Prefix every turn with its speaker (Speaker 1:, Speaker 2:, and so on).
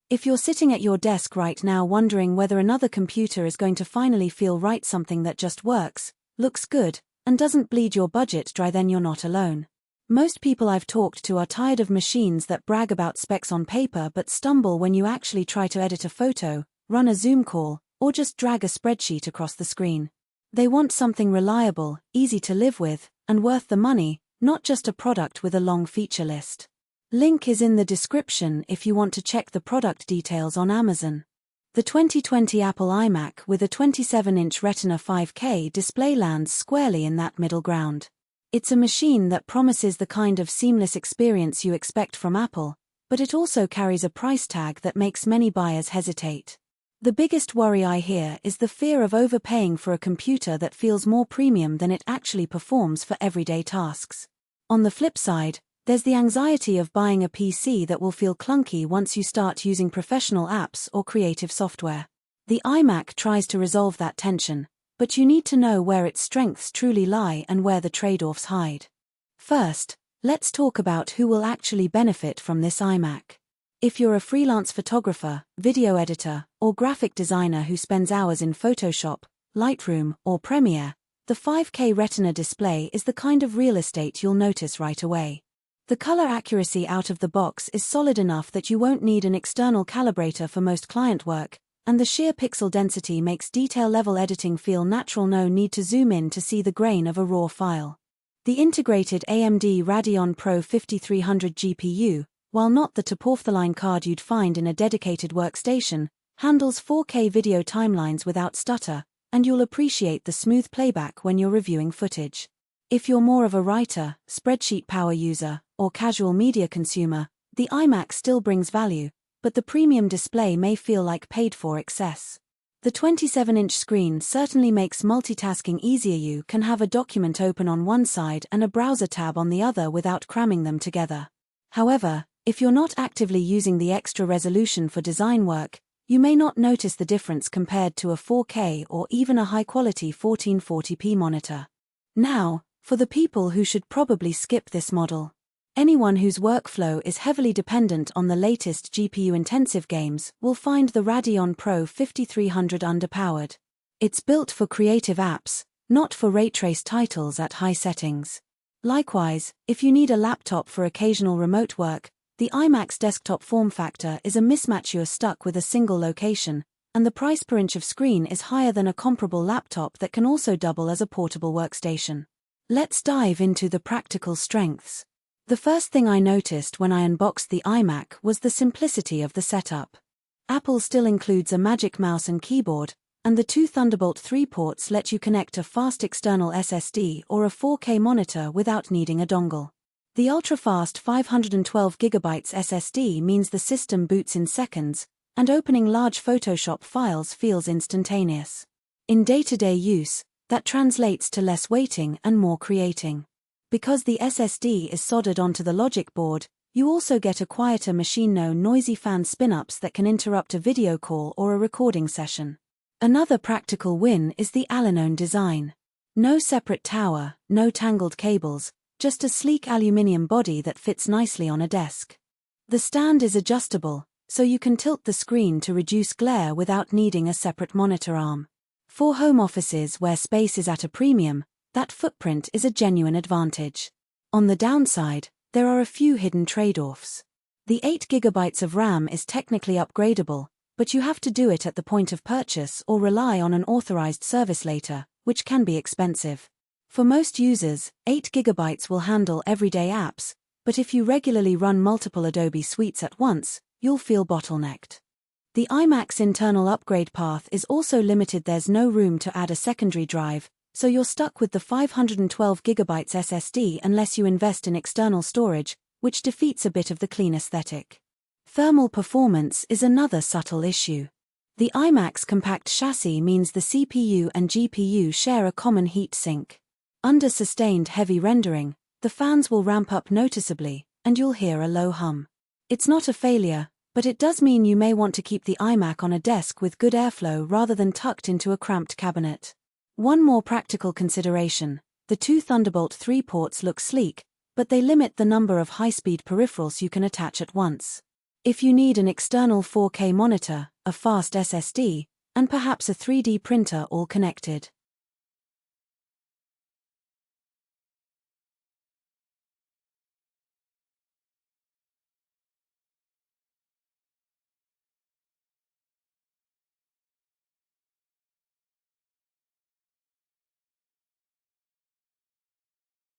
Speaker 1: If you're sitting at your desk right now wondering whether another computer is going to finally feel right, something that just works, looks good, and doesn't bleed your budget dry, then you're not alone. Most people I've talked to are tired of machines that brag about specs on paper but stumble when you actually try to edit a photo, run a Zoom call, or just drag a spreadsheet across the screen. They want something reliable, easy to live with, and worth the money, not just a product with a long feature list. Link is in the description if you want to check the product details on Amazon. The 2020 Apple iMac with a 27-inch Retina 5K display lands squarely in that middle ground. It's a machine that promises the kind of seamless experience you expect from Apple, but it also carries a price tag that makes many buyers hesitate. The biggest worry I hear is the fear of overpaying for a computer that feels more premium than it actually performs for everyday tasks. On the flip side, there's the anxiety of buying a PC that will feel clunky once you start using professional apps or creative software. The iMac tries to resolve that tension, but you need to know where its strengths truly lie and where the trade-offs hide. First, let's talk about who will actually benefit from this iMac. If you're a freelance photographer, video editor, or graphic designer who spends hours in Photoshop, Lightroom, or Premiere, the 5K Retina display is the kind of real estate you'll notice right away. The color accuracy out of the box is solid enough that you won't need an external calibrator for most client work, and the sheer pixel density makes detail-level editing feel natural. No need to zoom in to see the grain of a raw file. The integrated AMD Radeon Pro 5300 GPU, while not the top-of-the-line card you'd find in a dedicated workstation, handles 4K video timelines without stutter, and you'll appreciate the smooth playback when you're reviewing footage. If you're more of a writer, spreadsheet power user, or casual media consumer, the iMac still brings value, but the premium display may feel like paid-for excess. The 27-inch screen certainly makes multitasking easier. You can have a document open on one side and a browser tab on the other without cramming them together. However, if you're not actively using the extra resolution for design work, you may not notice the difference compared to a 4K or even a high-quality 1440p monitor. Now, for the people who should probably skip this model. Anyone whose workflow is heavily dependent on the latest GPU-intensive games will find the Radeon Pro 5300 underpowered. It's built for creative apps, not for ray-trace titles at high settings. Likewise, if you need a laptop for occasional remote work, the iMac's desktop form factor is a mismatch. You're stuck with a single location, and the price per inch of screen is higher than a comparable laptop that can also double as a portable workstation. Let's dive into the practical strengths. The first thing I noticed when I unboxed the iMac was the simplicity of the setup. Apple still includes a Magic Mouse and keyboard, and the two Thunderbolt 3 ports let you connect a fast external SSD or a 4K monitor without needing a dongle. The Ultrafast 512GB SSD means the system boots in seconds, and opening large Photoshop files feels instantaneous. In day-to-day use, that translates to less waiting and more creating. Because the SSD is soldered onto the logic board, you also get a quieter machine. No noisy fan spin-ups that can interrupt a video call or a recording session. Another practical win is the all-in-one design. No separate tower, no tangled cables, just a sleek aluminum body that fits nicely on a desk. The stand is adjustable, so you can tilt the screen to reduce glare without needing a separate monitor arm. For home offices where space is at a premium, that footprint is a genuine advantage. On the downside, there are a few hidden trade-offs. The 8GB of RAM is technically upgradable, but you have to do it at the point of purchase or rely on an authorized service later, which can be expensive. For most users, 8GB will handle everyday apps, but if you regularly run multiple Adobe suites at once, you'll feel bottlenecked. The iMac's internal upgrade path is also limited. There's no room to add a secondary drive, so you're stuck with the 512GB SSD unless you invest in external storage, which defeats a bit of the clean aesthetic. Thermal performance is another subtle issue. The iMac's compact chassis means the CPU and GPU share a common heat sink. Under sustained heavy rendering, the fans will ramp up noticeably, and you'll hear a low hum. It's not a failure, but it does mean you may want to keep the iMac on a desk with good airflow rather than tucked into a cramped cabinet. One more practical consideration: the two Thunderbolt 3 ports look sleek, but they limit the number of high-speed peripherals you can attach at once. If you need an external 4K monitor, a fast SSD, and perhaps a 3D printer all connected.